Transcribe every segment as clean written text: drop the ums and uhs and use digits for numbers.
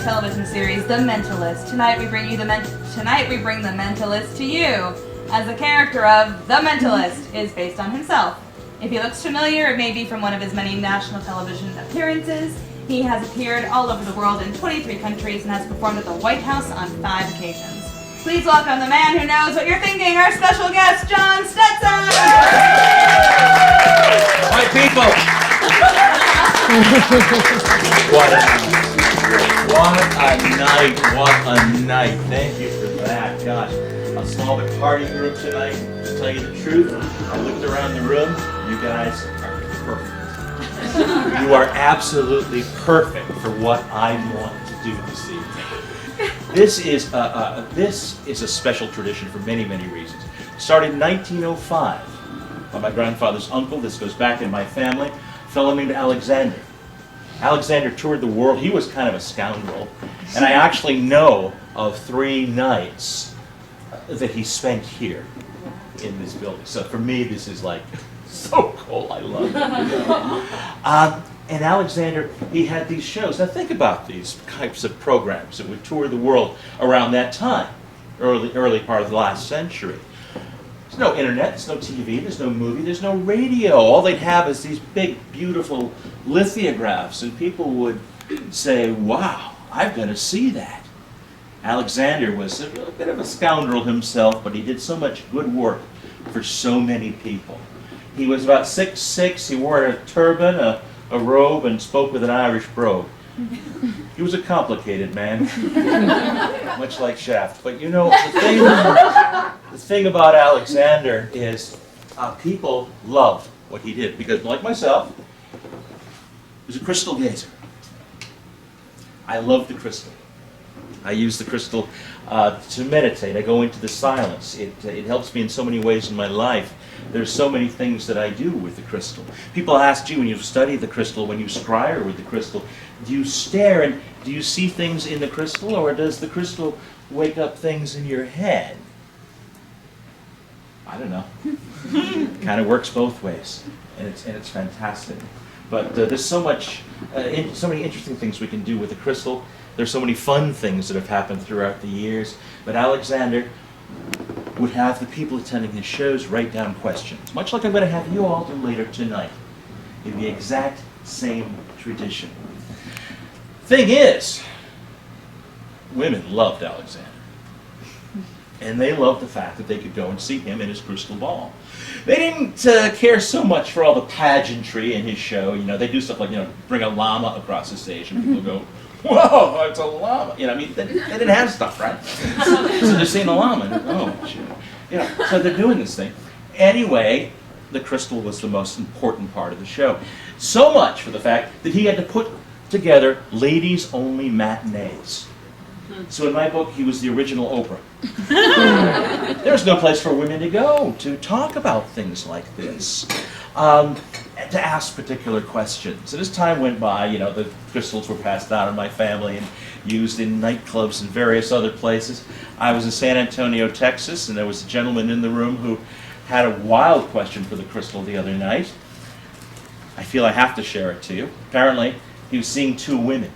television series, The Mentalist. Tonight we bring the Mentalist to you, as the character of The Mentalist is based on himself. If he looks familiar, it may be from one of his many national television appearances. He has appeared all over the world in 23 countries and has performed at the White House on 5 occasions. Please welcome the man who knows what you're thinking, our special guest, Jon Stetson! Hi, people! What a night. Thank you for that. Gosh, a small party group tonight. To tell you the truth, I looked around the room. You guys are perfect. You are absolutely perfect for what I want to do this evening. This is a special tradition for many, many reasons. Started in 1905 by my grandfather's uncle. This goes back in my family. A fellow named Alexander. Alexander toured the world. He was kind of a scoundrel. And I actually know of 3 nights that he spent here in this building. So for me, this is like so cool. I love it. And Alexander, he had these shows. Now think about these types of programs that would tour the world around that time, early part of the last century. There's no internet, there's no TV, there's no movie, there's no radio. All they'd have is these big, beautiful lithographs, and people would say, wow, I've got to see that. Alexander was a bit of a scoundrel himself, but he did so much good work for so many people. He was about 6'6", he wore a turban, a robe, and spoke with an Irish brogue. He was a complicated man, much like Shaft. But you know, the thing about Alexander is people loved what he did, because like myself, he was a crystal gazer. I love the crystal. I use the crystal to meditate. I go into the silence. It helps me in so many ways in my life. There's so many things that I do with the crystal. People ask you, when you study the crystal, when you scry with the crystal, do you stare and do you see things in the crystal, or does the crystal wake up things in your head? I don't know. It kind of works both ways, and it's fantastic. But there's so many interesting things we can do with the crystal. There's so many fun things that have happened throughout the years. But Alexander would have the people attending his shows write down questions, much like I'm going to have you all do later tonight, in the exact same tradition. Thing is, women loved Alexander. And they loved the fact that they could go and see him in his crystal ball. They didn't care so much for all the pageantry in his show. You know, they do stuff like, bring a llama across the stage, and people go, whoa, it's a llama. You know, I mean, they didn't have stuff, right? So they're seeing a llama, and oh, shit. So they're doing this thing. Anyway, the crystal was the most important part of the show. So much for the fact that he had to put together ladies-only matinees. So in my book, he was the original Oprah. There's no place for women to go to talk about things like this, and to ask particular questions. And as time went by, the crystals were passed down in my family, and used in nightclubs and various other places. I was in San Antonio, Texas, and there was a gentleman in the room who had a wild question for the crystal the other night. I feel I have to share it to you. Apparently, he was seeing 2 women.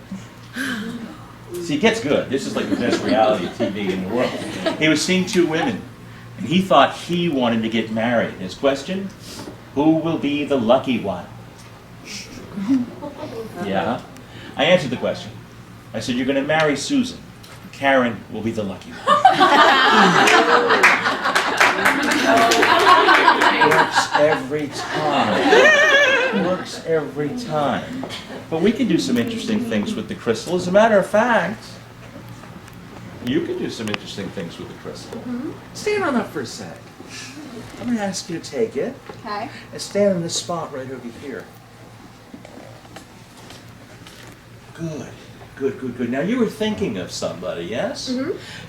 See, it gets good. This is like the best reality TV in the world. He was seeing 2 women, and he thought he wanted to get married. His question, who will be the lucky one? Yeah. I answered the question. I said, you're going to marry Susan. Karen will be the lucky one. Works every time. Works every time. But we can do some interesting things with the crystal. As a matter of fact, you can do some interesting things with the crystal. Stand on up for a sec. I'm going to ask you to take it. Okay. And stand in this spot right over here. Good. Good, good, good. Now you were thinking of somebody, yes?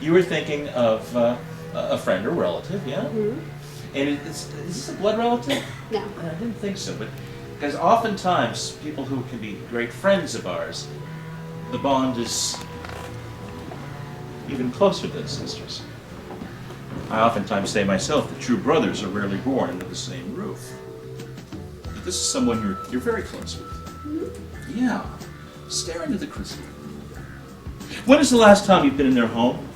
You were thinking of a friend or relative, yeah? And is this a blood relative? No. I didn't think so, but because oftentimes people who can be great friends of ours, the bond is even closer than sisters. I oftentimes say myself that true brothers are rarely born under the same roof. But this is someone you're very close with. Yeah. Stare into the crystal. When is the last time you've been in their home?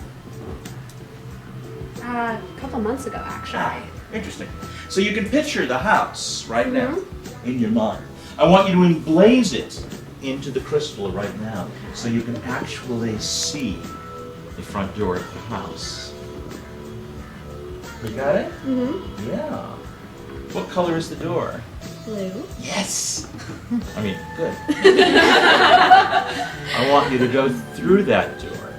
A couple months ago, actually. Interesting. So you can picture the house right now in your mind. I want you to emblaze it into the crystal right now so you can actually see the front door of the house. You got it? Yeah. What color is the door? Blue. Yes! I mean, good. I want you to go through that door.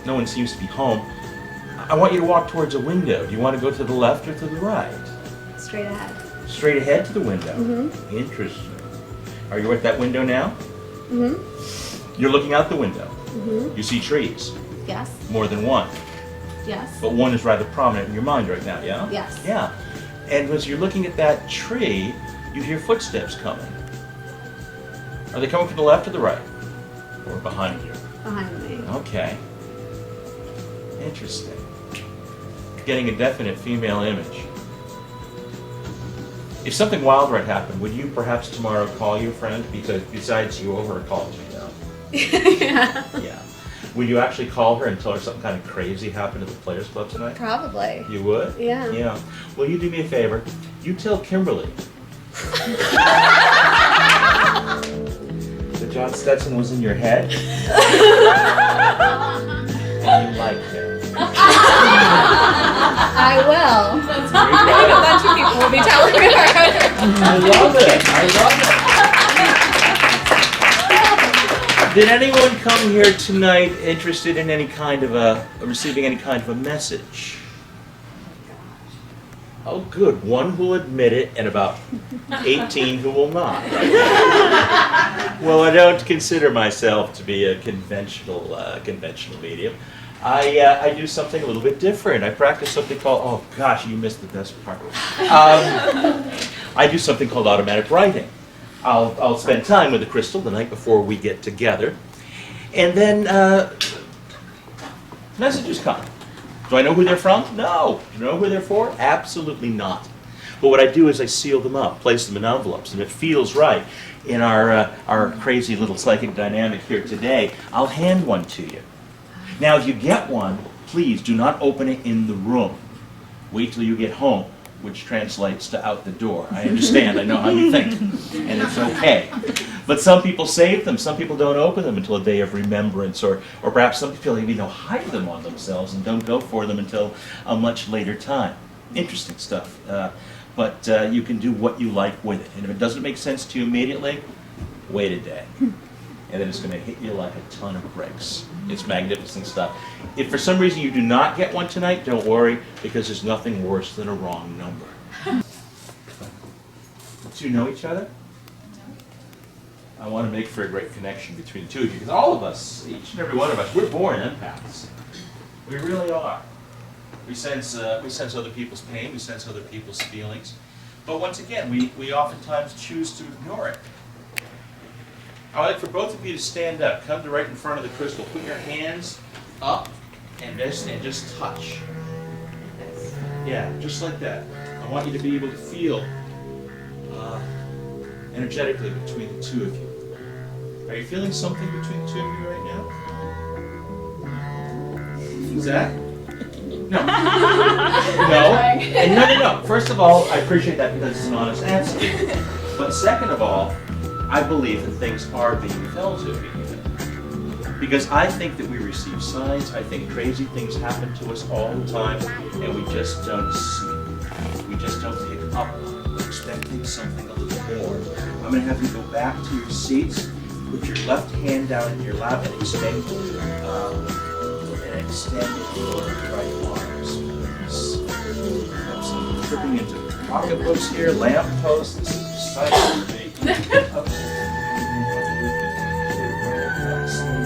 No one seems to be home. I want you to walk towards a window. Do you want to go to the left or to the right? Straight ahead. Straight ahead to the window. Interesting. Are you at that window now? You're looking out the window. You see trees. Yes. More than one. Yes. But one is rather prominent in your mind right now, yeah? Yes. Yeah. And as you're looking at that tree, you hear footsteps coming. Are they coming from the left or the right? Or behind you? Behind me. Okay. Interesting. Getting a definite female image. If something wild right happened, would you perhaps tomorrow call your friend? Because besides you over called you now. Yeah. Yeah. Would you actually call her and tell her something kind of crazy happened at the Players Club tonight? Probably. You would? Yeah. Yeah. Well, you do me a favor. You tell Kimberly that Jon Stetson was in your head and you liked him. I will. I think a bunch of people will be telling her. I love it. I love it. Did anyone come here tonight interested in any kind of receiving any kind of a message? Oh, good. One will admit it, and about 18 who will not. Well, I don't consider myself to be a conventional medium. I do something a little bit different. I practice something called, oh gosh, you missed the best part. I do something called automatic writing. I'll spend time with the crystal the night before we get together, and then messages come. Do I know who they're from? No. Do you know who they're for? Absolutely not. But what I do is I seal them up, place them in envelopes, and if it feels right in our crazy little psychic dynamic here today, I'll hand one to you. Now, if you get one, please do not open it in the room. Wait till you get home, which translates to out the door. I understand, I know how you think, and it's okay. But some people save them, some people don't open them until a day of remembrance, or perhaps some people even hide them on themselves and don't go for them until a much later time. Interesting stuff. But you can do what you like with it. And if it doesn't make sense to you immediately, wait a day. And then it's going to hit you like a ton of bricks. It's magnificent stuff. If for some reason you do not get one tonight, don't worry, because there's nothing worse than a wrong number. Do you know each other? I want to make for a great connection between the two of you, because all of us, each and every one of us, we're born empaths. We really are. We sense other people's pain, we sense other people's feelings, but once again, we oftentimes choose to ignore it. I'd like for both of you to stand up. Come to right in front of the crystal. Put your hands up and just touch. Yeah, just like that. I want you to be able to feel energetically between the two of you. Are you feeling something between the two of you right now? Is that? No. No. And no. First of all, I appreciate that because it's an honest answer. But second of all, I believe that things are being felt to me. Because I think that we receive signs. I think crazy things happen to us all the time, and we just don't see. We just don't pick up on it. We're expecting something a little more. I'm going to have you go back to your seats. Put your left hand down in your lap and extend your right arms. I'm tripping into pocketbooks here, lamp posts. This is exciting for me.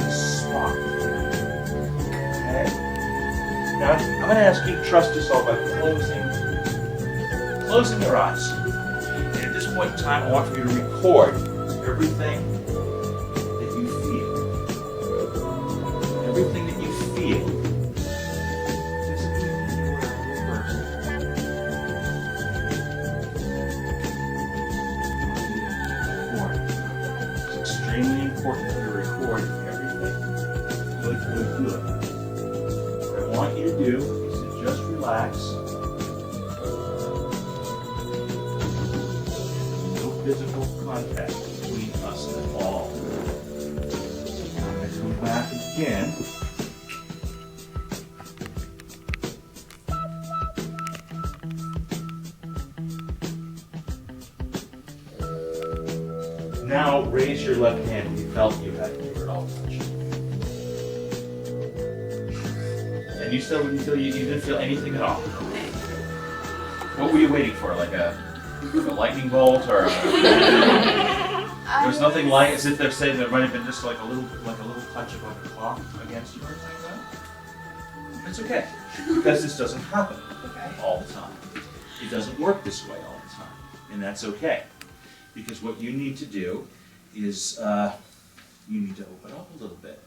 Spot. Okay. Now I'm going to ask you to trust yourself by closing your eyes. And at this point in time, I want for you to record everything that you feel. Everything that you feel. It's extremely important to record everything. Good. What I want you to do is to just relax. No physical contact between us at all. I'm going to come back again. Now raise your left hand if you felt you had to at all touched. And you still didn't feel you didn't feel anything at all. What were you waiting for? Like a lightning bolt or? There was nothing like, as if they're saying there might have been just like a little touch of like a clock against you or something like that. It's okay, because this doesn't happen all the time. It doesn't work this way all the time, and that's okay. Because what you need to do is you need to open up a little bit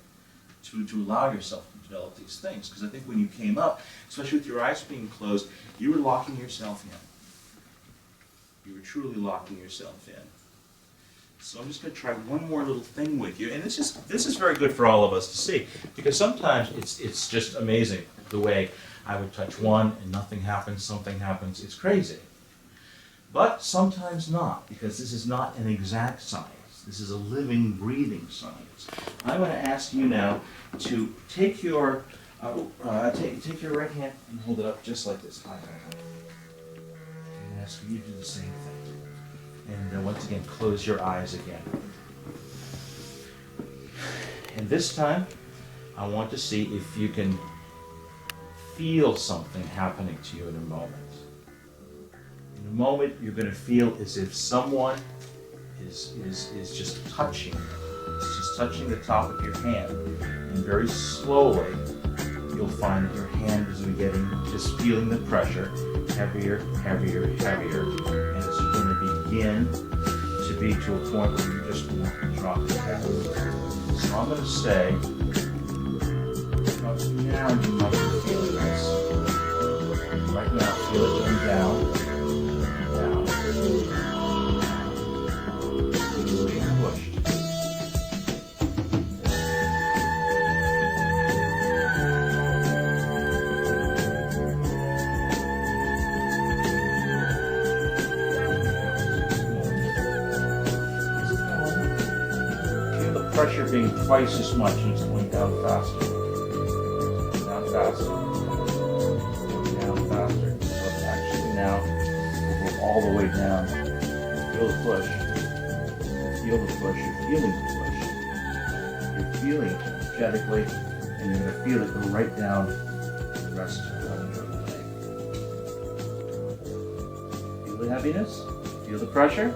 to allow yourself to develop these things. Because I think when you came up, especially with your eyes being closed, you were locking yourself in. You were truly locking yourself in. So I'm just going to try one more little thing with you, and this is very good for all of us to see, because sometimes it's just amazing the way I would touch one and nothing happens, something happens. It's crazy. But sometimes not, because this is not an exact science. This is a living, breathing science. I'm going to ask you now to take your take your right hand and hold it up just like this. High. And ask you to do the same thing. And once again, close your eyes again. And this time, I want to see if you can feel something happening to you in a moment. In a moment, you're going to feel as if someone is just touching you. It's just touching the top of your hand. And very slowly, you'll find that your hand is just feeling the pressure, heavier, heavier, heavier. And it's going to begin to be to a point where you just want to drop it down. So I'm going to say, up now you might be feeling this. Right now, feel it going down. Being pushed. Feel the pressure being twice as much and it's going down faster. Down faster. Down faster. So actually now we'll go all the way down. Feel the push. Feel the push. You're feeling the push. You're feeling it energetically, and you're going to feel it go right down the rest of your leg. Feel the heaviness? Feel the pressure?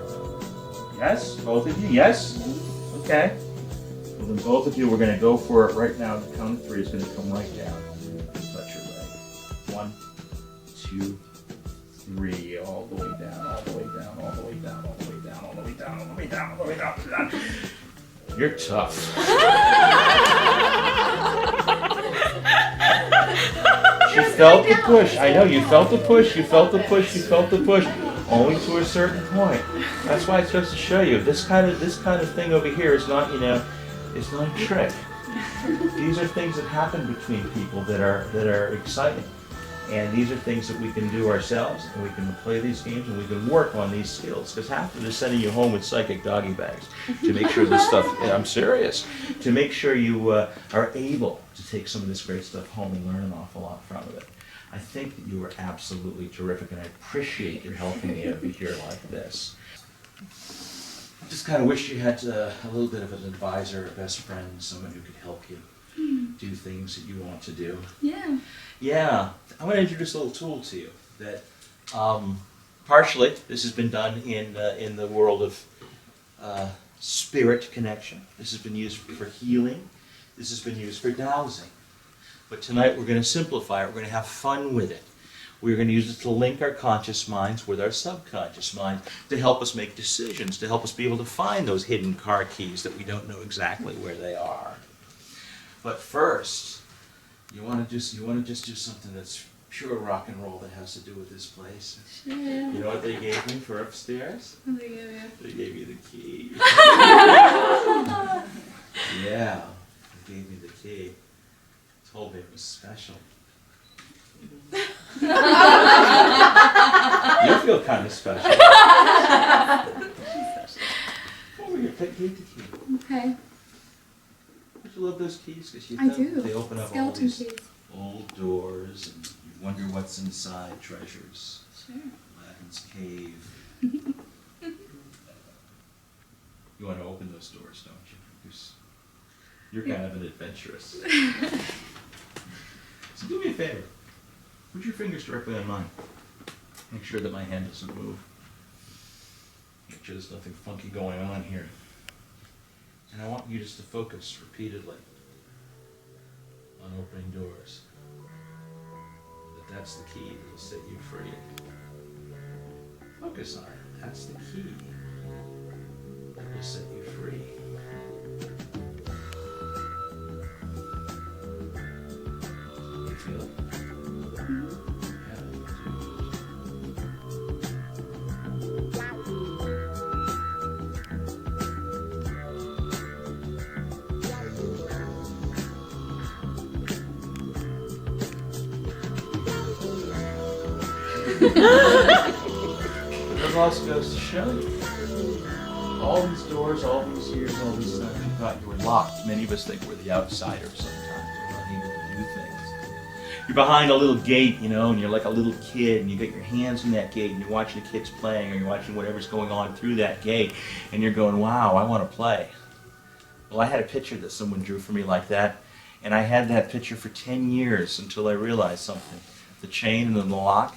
Yes? Both of you? Yes? Okay. Well, then both of you, we're going to go for it right now. The count of 3 is going to come right down. Touch your leg. 1, 2, 3, all the way down, all the way down, all the way down, all the way down, all the way down, all the way down, all the way down, all the way down. You're tough. She felt the push. I know, you felt the push, you felt the push, you felt the push. Only to a certain point. That's why it's supposed to show you this kind of thing over here is not, it's not a trick. These are things that happen between people that are exciting. And these are things that we can do ourselves, and we can play these games, and we can work on these skills. Because half of it is sending you home with psychic doggy bags to make sure this stuff, I'm serious, to make sure you are able to take some of this great stuff home and learn an awful lot from it. I think that you are absolutely terrific, and I appreciate your helping me over here like this. I just kind of wish you had a little bit of an advisor, a best friend, someone who could help you do things that you want to do. Yeah. Yeah, I want to introduce a little tool to you that partially this has been done in the world of spirit connection. This has been used for healing. This has been used for dowsing. But tonight we're going to simplify it. We're going to have fun with it. We're going to use it to link our conscious minds with our subconscious mind to help us make decisions, to help us be able to find those hidden car keys that we don't know exactly where they are. But first, you want to just do something that's pure rock and roll that has to do with this place. Sure. You know what they gave me for upstairs? What do they give you? They gave me the key. Yeah, they gave me the key. Told me it was special. You feel kind of special. Over here, take the key. Okay. Don't you love those keys? Because I do. They open up all Skeleton these keys. old doors, and you wonder what's inside. Treasures. Sure. Aladdin's cave. You want to open those doors, don't you? Because you're kind of an adventurous. So do me a favor. Put your fingers directly on mine. Make sure that my hand doesn't move. Make sure there's nothing funky going on here. And I want you just to focus repeatedly on opening doors. That's the key that will set you free. Focus on it. That's the key that will set you free. You feel it? It also goes to show you. All these doors, all these years, all these times you thought you were locked. Many of us think we're the outsiders sometimes. We're unable to do things. You're behind a little gate, and you're like a little kid, and you get your hands in that gate, and you're watching the kids playing, or you're watching whatever's going on through that gate, and you're going, wow, I want to play. Well, I had a picture that someone drew for me like that, and I had that picture for 10 years until I realized something. The chain and the lock,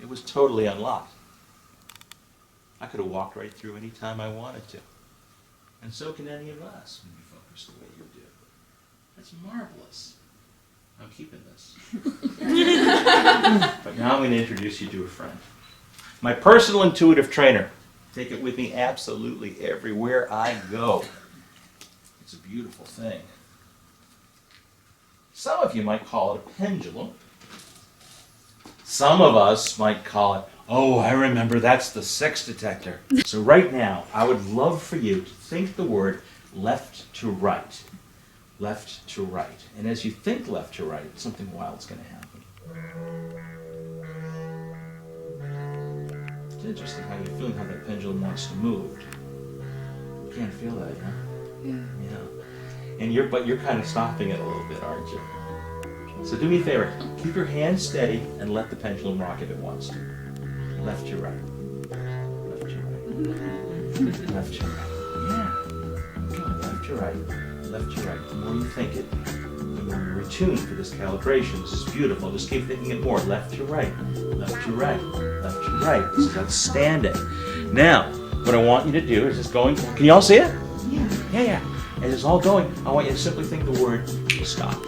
it was totally unlocked. I could have walked right through any time I wanted to. And so can any of us when you focus the way you do. That's marvelous. I'm keeping this. But now I'm going to introduce you to a friend. My personal intuitive trainer. Take it with me absolutely everywhere I go. It's a beautiful thing. Some of you might call it a pendulum. Some of us might call it, oh, I remember, that's the sex detector. So right now, I would love for you to think the word left to right. Left to right. And as you think left to right, something wild's going to happen. It's interesting how you're feeling how that pendulum wants to move. You can't feel that, huh? Yeah. Yeah. And you're kind of stopping it a little bit, aren't you? So do me a favor, keep your hand steady and let the pendulum rock if it wants to. Left to right. Left to right. Left to right. Yeah. Good. Left to right. Left to right. The more you think it, the more you're attuned for this calibration. This is beautiful. Just keep thinking it more. Left to right. Left to right. Left to right. This is outstanding. Now, what I want you to do is just going. Can you all see it? Yeah. Yeah. As it's all going, I want you to simply think the word stop.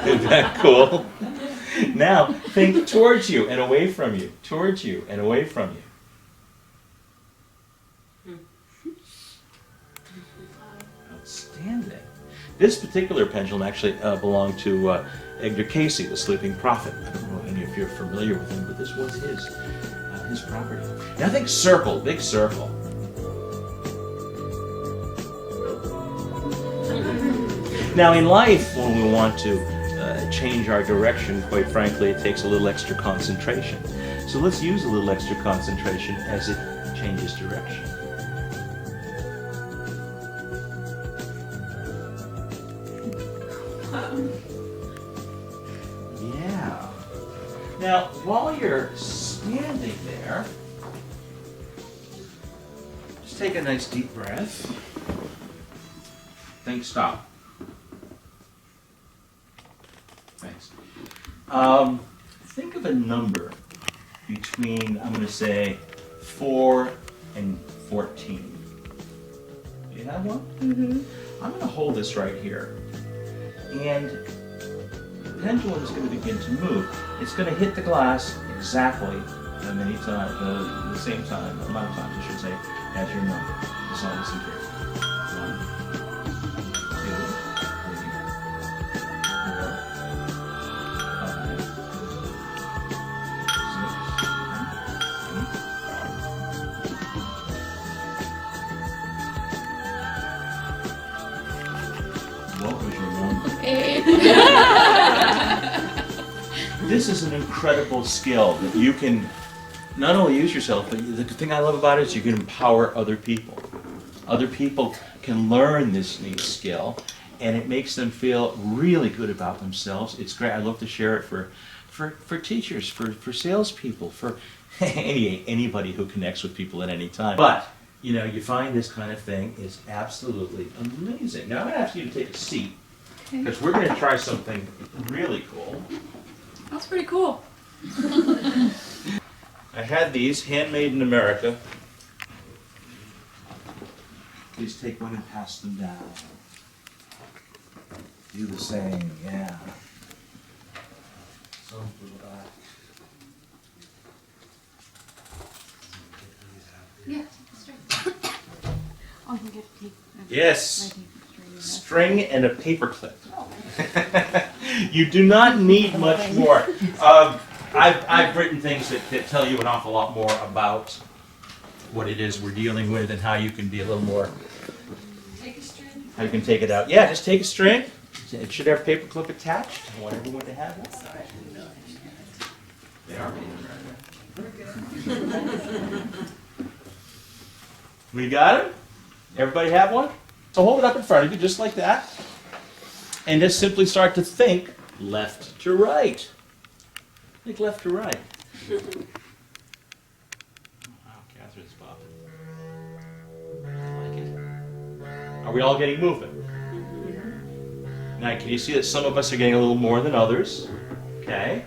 Isn't that cool? Now, think towards you and away from you. Towards you and away from you. This particular pendulum actually belonged to Edgar Casey, the sleeping prophet. I don't know if any of you are familiar with him, but this was his property. Now think circle, big circle. Now in life, when we want to change our direction, quite frankly, it takes a little extra concentration. So let's use a little extra concentration as it changes direction. Yeah. Now, while you're standing there, just take a nice deep breath. Think stop. Thanks. Think of a number between, I'm going to say, 4 and 14. Do you have one? Mm-hmm. I'm going to hold this right here. And the pendulum is going to begin to move. It's going to hit the glass exactly the same time, amount of times, I should say, as your number. Just all listen carefully. 1, 2, 3, 4, 5, 6, 7, 8. What was your number? 8. This is an incredible skill that you can not only use yourself, but the thing I love about it is you can empower other people. Other people can learn this neat skill, and it makes them feel really good about themselves. It's great. I love to share it for teachers, for salespeople, for anybody who connects with people at any time. But you know, you find this kind of thing is absolutely amazing. Now I'm going to ask you to take a seat because we're going to try something really cool. That's pretty cool. I had these handmade in America. Please take one and pass them down. Do the same, yeah. So relax. Yeah, straight. Oh, I can get a tape. Yes. String and a paper clip. You do not need much more. I've written things that tell you an awful lot more about what it is we're dealing with and how you can be a little more. Take a string. How you can take it out. Yeah, just take a string. It should have a paper clip attached. I want everyone to have one. They are made in America. We got it? Everybody have one? So hold it up in front of you just like that. And just simply start to think left to right. Think left to right. Wow, Catherine's popping. I like it. Are we all getting movement? Now, can you see that some of us are getting a little more than others? Okay.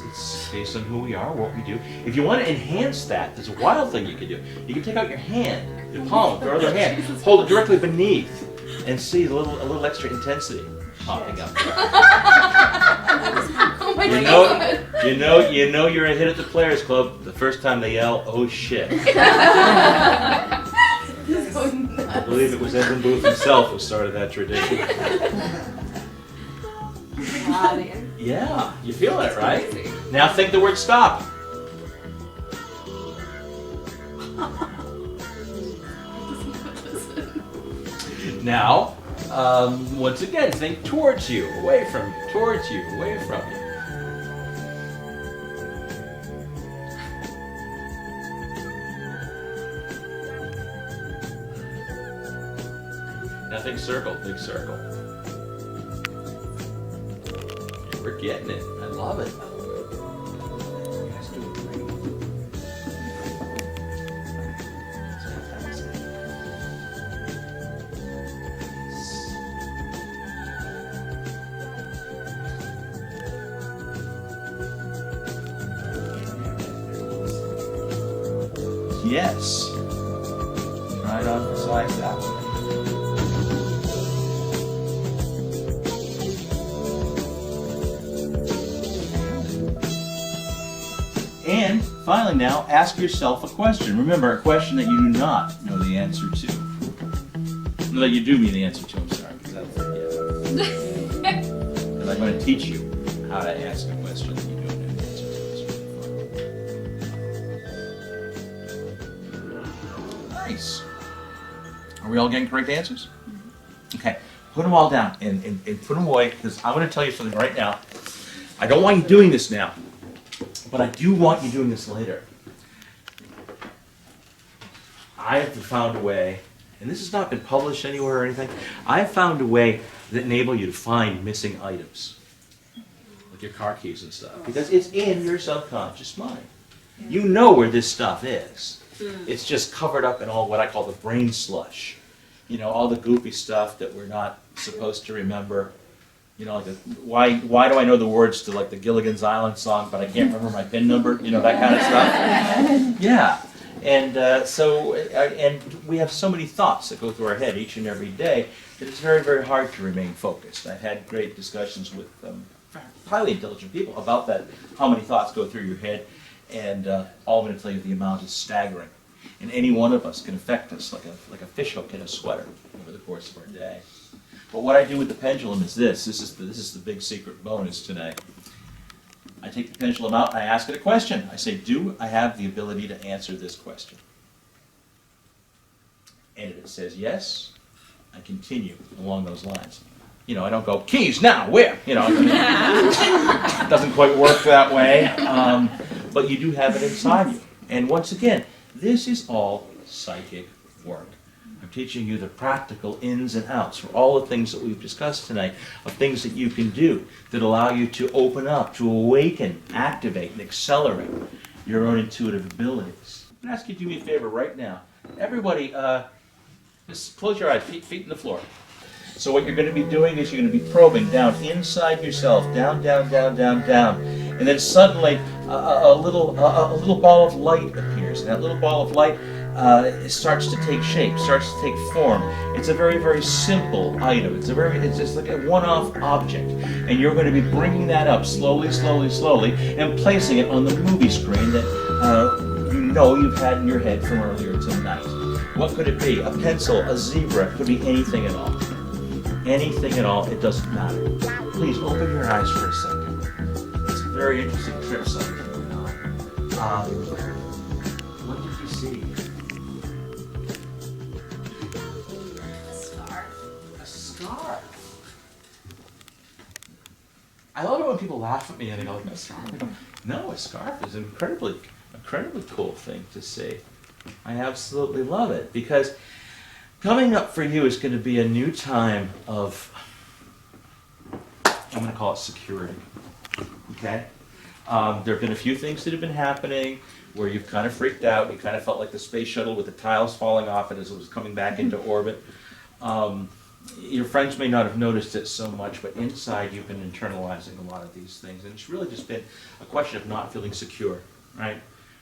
It's based on who we are, what we do. If you want to enhance that, there's a wild thing you can do. You can take out your hand, your palm, your other hand, hold it directly beneath, and see a little extra intensity popping up. Oh my God. You know you're a hit at the Players Club the first time they yell, "Oh shit." I believe it was Edwin Booth himself who started that tradition. Yeah, you feel it, right? Now think the word stop. Now, once again, think towards you, away from you, towards you, away from you. Now think circle, big circle. We're getting it. I love it. Yes. Try to emphasize that one. And finally now, ask yourself a question. Remember, a question that you do not know the answer to. No, that you do mean the answer to, I'm sorry. And I'm going to teach you how to ask a question that you don't have an answer to. It's really fun. Nice. Are we all getting correct answers? Okay. Put them all down and put them away, because I'm going to tell you something right now. I don't want you doing this now, but I do want you doing this later. I have found a way, and this has not been published anywhere or anything, I have found a way that enable you to find missing items, like your car keys and stuff, because it's in your subconscious mind. You know where this stuff is. It's just covered up in all what I call the brain slush. You know, all the goofy stuff that we're not supposed to remember. You know, like why do I know the words to like the Gilligan's Island song, but I can't remember my PIN number? You know, that kind of stuff. Yeah, and and we have so many thoughts that go through our head each and every day that it's very, very hard to remain focused. I've had great discussions with highly intelligent people about that, how many thoughts go through your head, and all I'm going to tell you, the amount is staggering. And any one of us can affect us like a fish hook in a sweater over the course of our day. But what I do with the pendulum is this. This is the big secret bonus today. I take the pendulum out and I ask it a question. I say, do I have the ability to answer this question? And if it says yes, I continue along those lines. You know, I don't go, keys now, where? You know, I mean, it doesn't quite work that way. But you do have it inside you. And once again, this is all psychic work. I'm teaching you the practical ins and outs for all the things that we've discussed tonight, of things that you can do that allow you to open up, to awaken, activate, and accelerate your own intuitive abilities. I'm going to ask you to do me a favor right now. Everybody, just close your eyes, feet in the floor. So what you're going to be doing is you're going to be probing down inside yourself, down, down, down, down, down. And then suddenly a little ball of light appears. And that little ball of light starts to take shape, starts to take form. It's a very, very simple item. It's just like a one-off object. And you're going to be bringing that up slowly, slowly, slowly, and placing it on the movie screen that you know you've had in your head from earlier tonight. What could it be? A pencil, a zebra, it could be anything at all. Anything at all, it doesn't matter. Please open your eyes for a second. It's a very interesting trip site going on. What did you see? A scarf. A scarf. I love it when people laugh at me and they go, like, a scarf. I go, no, a scarf is an incredibly cool thing to see. I absolutely love it, because coming up for you is going to be a new time of, I'm going to call it security, okay? There have been a few things that have been happening where you've kind of freaked out. You kind of felt like the space shuttle with the tiles falling off it as it was coming back into orbit. Your friends may not have noticed it so much, but inside you've been internalizing a lot of these things. And it's really just been a question of not feeling secure, right?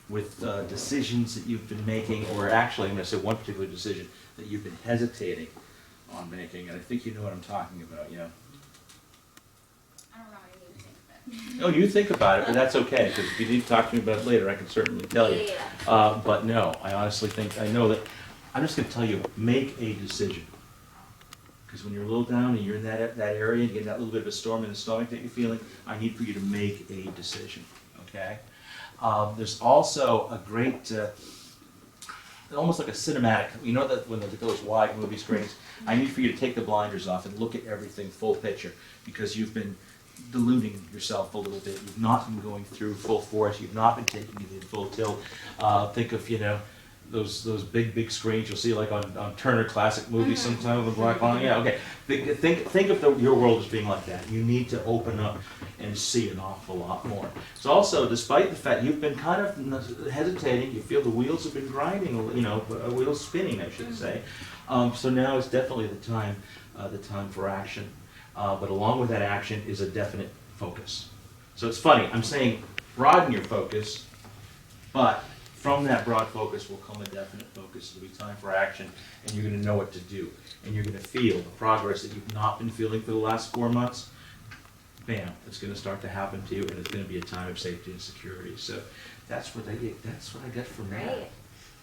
With decisions that you've been making, or actually I'm going to say one particular decision that you've been hesitating on making, and I think you know what I'm talking about, yeah? I don't know. I need to think of it. No, you think about it, but that's okay, because if you need to talk to me about it later, I can certainly tell you. Yeah. But no, I honestly think, I know that, I'm just going to tell you, make a decision. Because when you're a little down and you're in that area, and you get that little bit of a storm in the stomach that you're feeling, I need for you to make a decision, okay? There's also a great, almost like a cinematic, you know that when those wide movie screens, I need for you to take the blinders off and look at everything full picture, because you've been deluding yourself a little bit. You've not been going through full force. You've not been taking it in full tilt. Think of, you know, those big screens you'll see like on Turner Classic Movies sometimes with black line. Yeah, okay. Think of your world as being like that. You need to open up and see an awful lot more. So also, despite the fact you've been kind of hesitating, you feel the wheels have been grinding, you know, wheels spinning, I should say. So now is definitely the time for action. But along with that action is a definite focus. So it's funny, I'm saying broaden your focus, but from that broad focus will come a definite focus. It'll be time for action, and you're going to know what to do. And you're going to feel the progress that you've not been feeling for the last 4 months. Bam, it's going to start to happen to you, and it's going to be a time of safety and security. So that's what I get from that. Great.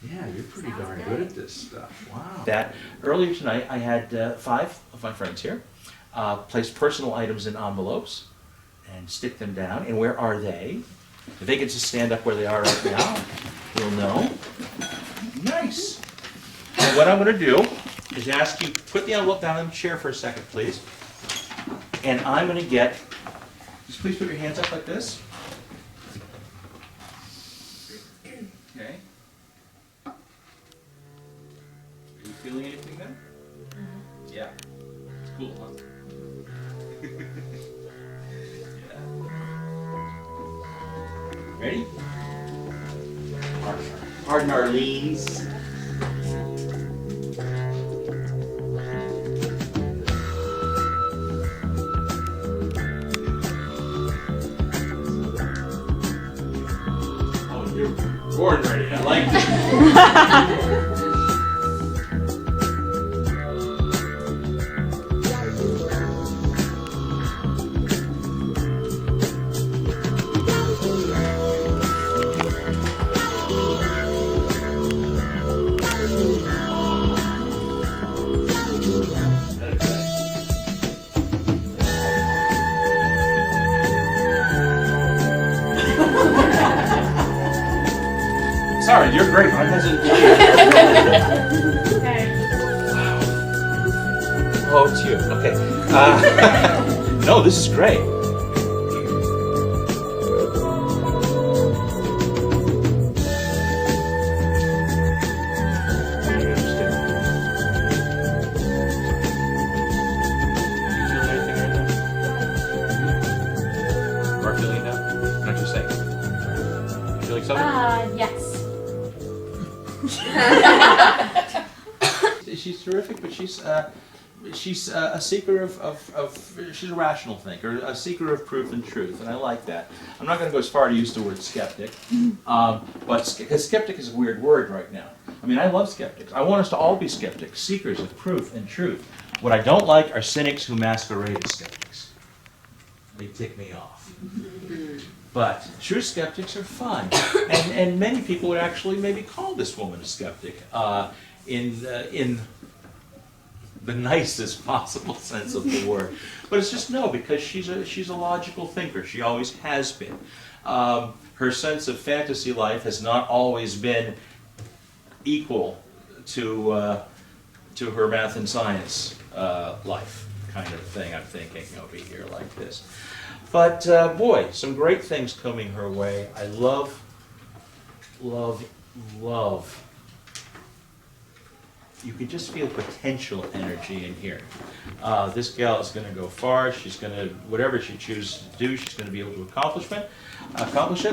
Yeah, you're pretty Sounds darn good. good at this stuff. Wow. That earlier tonight, I had 5 of my friends here. place personal items in envelopes and stick them down. And where are they? If they can just stand up where they are right now, we'll know. Nice. And what I'm going to do is ask you, put the envelope down in the chair for a second, please. And I'm going to get, just please put your hands up like this. Okay. Are you feeling anything then? Mm-hmm. Yeah. It's cool, huh? Yeah. Ready? Pardon our leans. Oh, you're born ready. I like this. Sorry, you're great. I wasn't. Oh, it's you. Okay. No, this is great. She's terrific, but she's a seeker of she's a rational thinker, a seeker of proof and truth, and I like that. I'm not going to go as far to use the word skeptic, but because skeptic is a weird word right now. I mean, I love skeptics. I want us to all be skeptics, seekers of proof and truth. What I don't like are cynics who masquerade as skeptics. They tick me off. But true skeptics are fun, and many people would actually maybe call this woman a skeptic in the nicest possible sense of the word. But it's just no, because she's a logical thinker. She always has been. Her sense of fantasy life has not always been equal to her math and science life kind of thing. I'm thinking over here like this. But boy, some great things coming her way. I love, love, love. You can just feel potential energy in here. This gal is going to go far. She's going to, whatever she chooses to do, she's going to be able to accomplish it.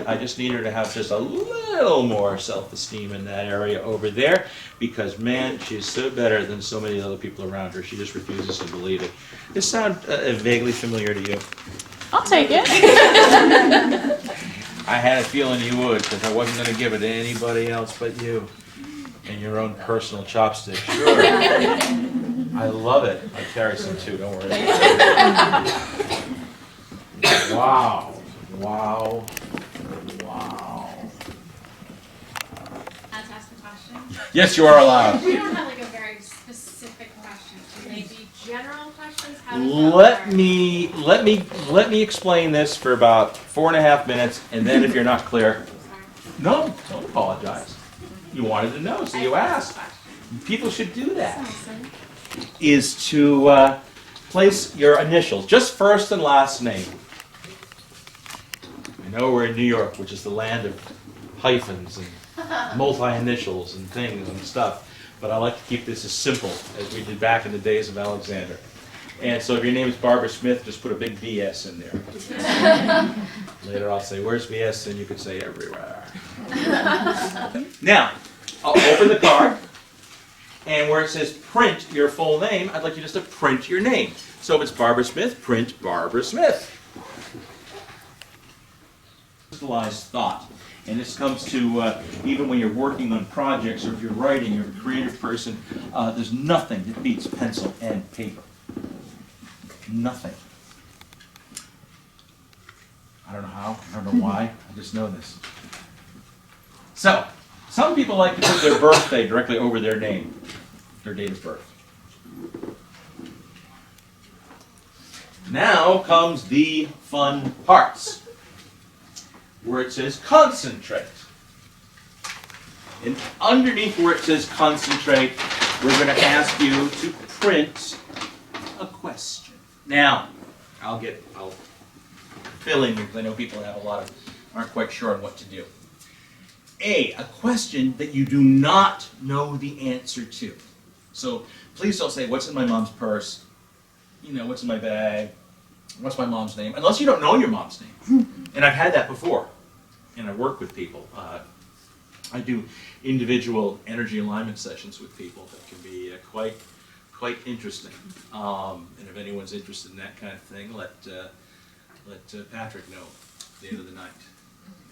I just need her to have just a little more self-esteem in that area over there, because man, she's so better than so many other people around her. She just refuses to believe it. This sound vaguely familiar to you? I'll take it. I had a feeling you would, because I wasn't going to give it to anybody else but you and your own personal chopstick. Sure. I love it. I carry some too, don't worry. Wow. Wow. Wow. Let's ask a question. Yes, you are allowed. We don't have like a very specific question. Maybe general questions. How does Let me explain this for about 4.5 minutes, and then if you're not clear, no, don't apologize. You wanted to know, so you asked. People should do that. Is to place your initials, just first and last name. I know we're in New York, which is the land of hyphens and multi-initials and things and stuff, but I like to keep this as simple as we did back in the days of Alexander. And so if your name is Barbara Smith, just put a big BS in there. Later I'll say, where's BS? And you can say everywhere. Now, I'll open the card, and where it says print your full name, I'd like you just to print your name. So if it's Barbara Smith, print Barbara Smith. Crystallized thought. And this comes to even when you're working on projects, or if you're writing, you're a creative person, there's nothing that beats pencil and paper. Nothing. I don't know how, I don't know why, I just know this. So, some people like to put their birthday directly over their name, their date of birth. Now comes the fun parts, where it says concentrate. And underneath where it says concentrate, we're going to ask you to print a question. Now, I'll fill in here because I know people aren't quite sure on what to do. A question that you do not know the answer to. So please don't say, what's in my mom's purse? You know, what's in my bag? What's my mom's name? Unless you don't know your mom's name. And I've had that before. And I work with people. I do individual energy alignment sessions with people that can be quite interesting. And if anyone's interested in that kind of thing, let Patrick know at the end of the night.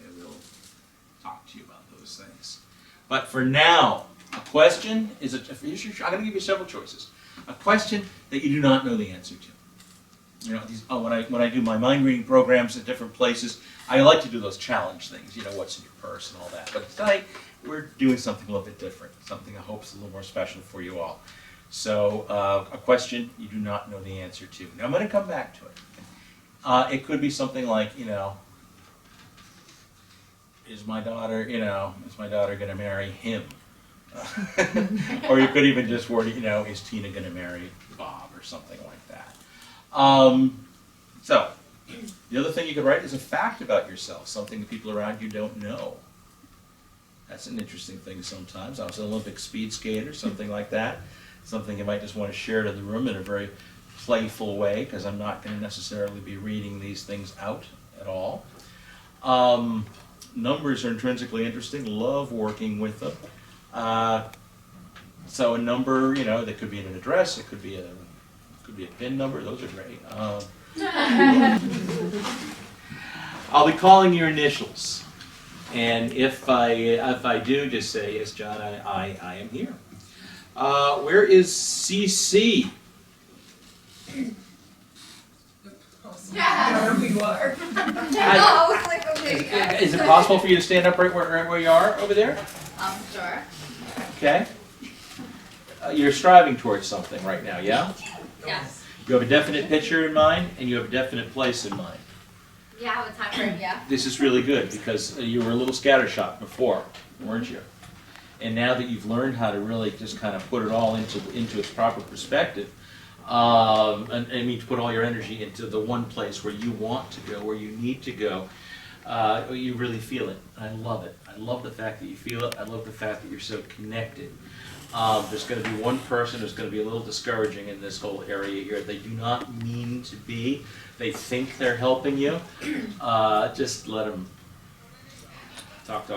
And we'll talk to you about those things. But for now, a question is I'm going to give you several choices. A question that you do not know the answer to. You know, when I do my mind reading programs at different places, I like to do those challenge things. You know, what's in your purse and all that. But tonight we're doing something a little bit different. Something I hope is a little more special for you all. So a question you do not know the answer to. Now I'm going to come back to it. It could be something like, you know, is my daughter going to marry him? Or you could even just word it, you know, is Tina going to marry Bob or something like that. So, the other thing you could write is a fact about yourself, something the people around you don't know. That's an interesting thing sometimes. I was an Olympic speed skater, something like that. Something you might just want to share to the room in a very playful way, because I'm not going to necessarily be reading these things out at all. Numbers are intrinsically interesting. Love working with them. So a number, you know, that could be an address. It could be a PIN number. Those are great. I'll be calling your initials, and if I do, just say yes, John. I am here. Where is CC? There we are. Is it possible for you to stand up right where you are over there? Sure. Okay. You're striving towards something right now, yeah? Yes. You have a definite picture in mind, and you have a definite place in mind. Yeah, I have a time frame, yeah. This is really good, because you were a little scattershot before, weren't you? And now that you've learned how to really just kind of put it all into its proper perspective, and I mean to put all your energy into the one place where you want to go, where you need to go, you really feel it. I love it. I love the fact that you feel it. I love the fact that you're so connected. There's going to be one person who's going to be a little discouraging in this whole area here. They do not mean to be. They think they're helping you. Just let them talk.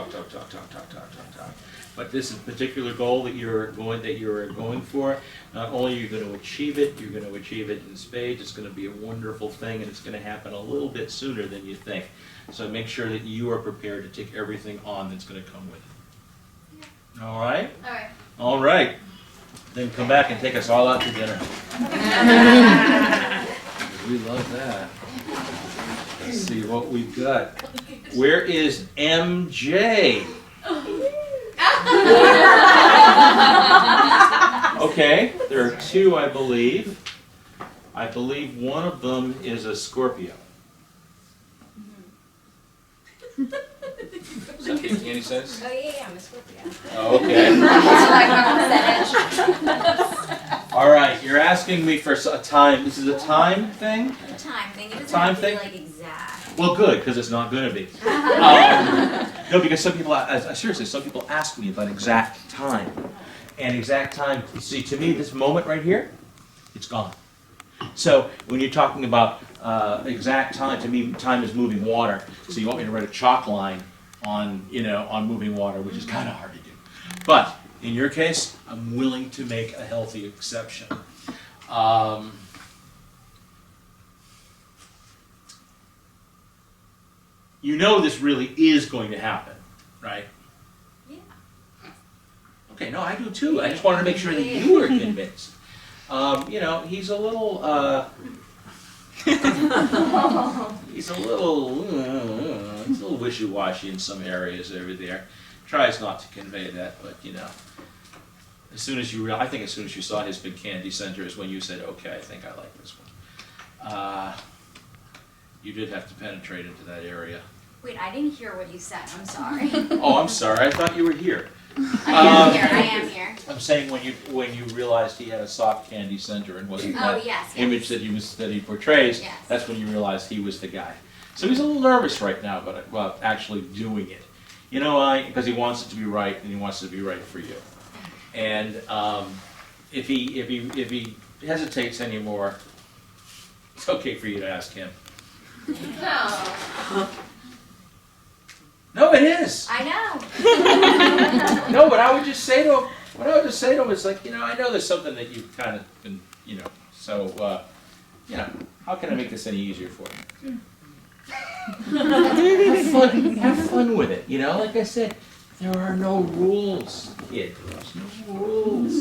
But this is a particular goal that you're going for. Not only are you going to achieve it, you're going to achieve it in spades. It's going to be a wonderful thing, and it's going to happen a little bit sooner than you think. So make sure that you are prepared to take everything on that's going to come with it. Yeah. All right? All right. All right. Then come back and take us all out to dinner. We love that. Let's see what we've got. Where is MJ? Okay, there are two, I believe. I believe one of them is a Scorpio. Does that make any sense? Oh, yeah, I'm a Scorpio. Oh, okay. All right, you're asking me for a time. This is a time thing? A time thing. It doesn't Time have to thing? be like exact. Well, good, because it's not going to be. No, because some people, seriously, some people ask me about exact time. And exact time, you see, to me, this moment right here, it's gone. So when you're talking about exact time, to me, time is moving water. So you want me to write a chalk line on moving water, which is kind of hard to do. But in your case, I'm willing to make a healthy exception. You know this really is going to happen, right? Yeah. Okay, no, I do too. I just wanted to make sure that you were convinced. He's a little, he's a little wishy-washy in some areas over there. Tries not to convey that, but as soon as you saw his big candy center is when you said, okay, I think I like this one. You did have to penetrate into that area. Wait, I didn't hear what you said. I'm sorry. Oh, I'm sorry. I thought you were here. I am here. I'm saying when you realized he had a soft candy center and wasn't that Yes. image that he portrays, Yes. that's when you realized he was the guy. So he's a little nervous right now, but about actually doing it. You know why? Because he wants it to be right, and he wants it to be right for you. And if he hesitates anymore, it's okay for you to ask him. No. No, it is. I know. No, what I would just say to him is like, I know there's something that you've kind of been, so, how can I make this any easier for you? Have fun with it, like I said, there are no rules, kid. There's no rules.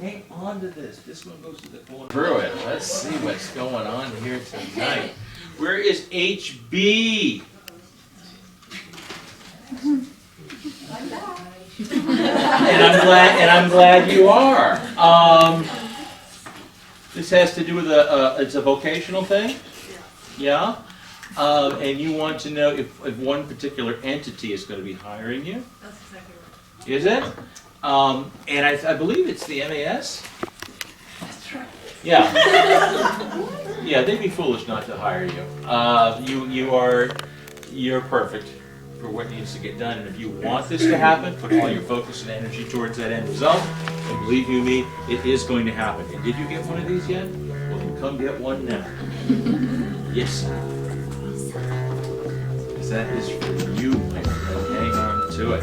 Hang on to this. This one goes to the corner. Through it. Let's see what's going on here tonight. Where is HB? And I'm glad you are. This has to do with it's a vocational thing, yeah. And you want to know if one particular entity is going to be hiring you. That's exactly right. Is it? And I believe it's the MAS. That's right. Yeah. Yeah, they'd be foolish not to hire you. You're perfect for what needs to get done, and if you want this to happen, put all your focus and energy towards that end result, and believe you me, it is going to happen. And did you get one of these yet? Well, then come get one now. Yes, sir. Because that is for you, my friend. Hang on to it.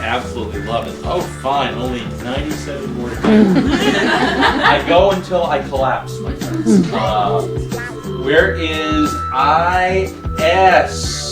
I absolutely love it. Oh, fine, only 97 more to go. I go until I collapse, my friends. Where is IS?